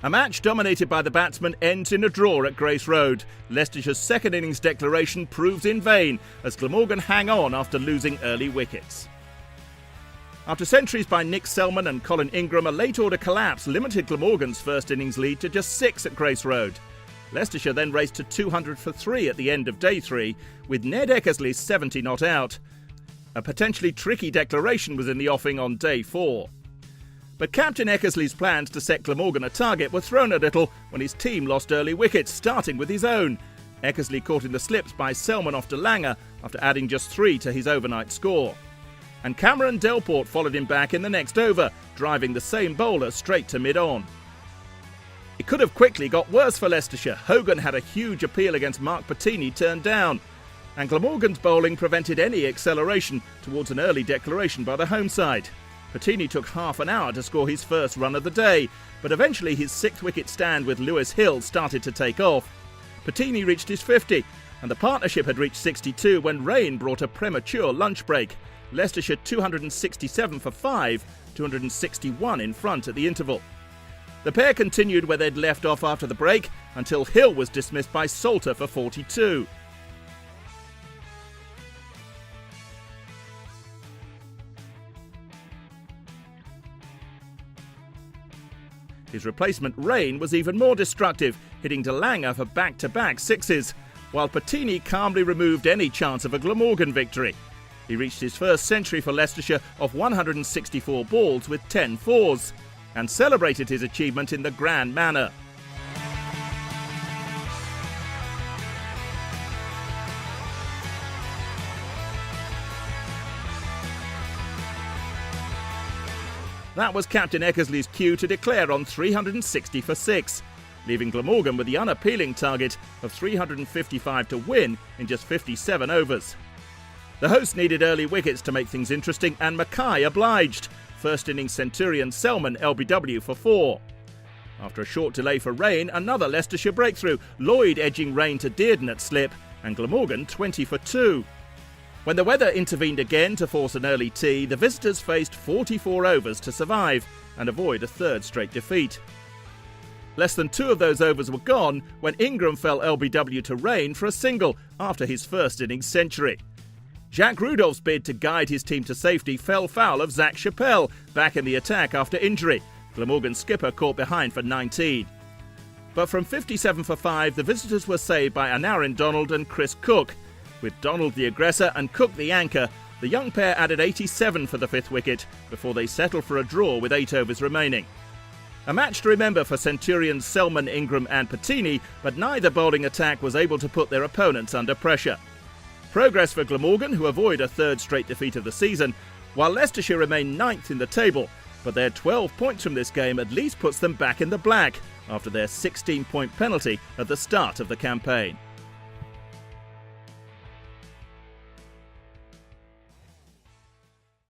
A match dominated by the batsmen ends in a draw at Grace Road. Leicestershire's second innings declaration proves in vain as Glamorgan hang on after losing early wickets. After centuries by Nick Selman and Colin Ingram, a late-order collapse limited Glamorgan's first innings lead to just 6 at Grace Road. Leicestershire then raced to 200 for 3 at the end of day 3, with Ned Eckersley's 70 not out. A potentially tricky declaration was in the offing on day 4. But Captain Eckersley's plans to set Glamorgan a target were thrown a little when his team lost early wickets, starting with his own. Eckersley caught in the slips by Selman off to Langer after adding just 3 to his overnight score. And Cameron Delport followed him back in the next over, driving the same bowler straight to mid-on. It could have quickly got worse for Leicestershire. Hogan had a huge appeal against Mark Patini turned down, and Glamorgan's bowling prevented any acceleration towards an early declaration by the home side. Patini took half an hour to score his first run of the day, but eventually his 6th wicket stand with Lewis Hill started to take off. Patini reached his 50, and the partnership had reached 62 when rain brought a premature lunch break. Leicestershire 267 for 5, 261 in front at the interval. The pair continued where they'd left off after the break until Hill was dismissed by Salter for 42. His replacement, Rain, was even more destructive, hitting to Langer for back-to-back sixes, while Patini calmly removed any chance of a Glamorgan victory. He reached his first century for Leicestershire off 164 balls with 10 fours, and celebrated his achievement in the grand manner. That was Captain Eckersley's cue to declare on 360 for 6, leaving Glamorgan with the unappealing target of 355 to win in just 57 overs. The hosts needed early wickets to make things interesting, and Mackay obliged. First innings Centurion Selman LBW for 4. After a short delay for Rain, another Leicestershire breakthrough, Lloyd edging Rain to Dearden at slip, and Glamorgan 20 for 2. When the weather intervened again to force an early tea, the visitors faced 44 overs to survive and avoid a third straight defeat. Less than 2 of those overs were gone when Ingram fell LBW to Rain for a single after his first innings century. Jacques Rudolph's bid to guide his team to safety fell foul of Zach Chappell, back in the attack after injury. Glamorgan's skipper caught behind for 19. But from 57 for 5, the visitors were saved by Anarin Donald and Chris Cook. With Donald the aggressor and Cook the anchor, the young pair added 87 for the 5th wicket before they settled for a draw with 8 overs remaining. A match to remember for Centurions Selman, Ingram and Patini, but neither bowling attack was able to put their opponents under pressure. Progress for Glamorgan, who avoid a third straight defeat of the season, while Leicestershire remain 9th in the table, but their 12 points from this game at least puts them back in the black after their 16-point penalty at the start of the campaign.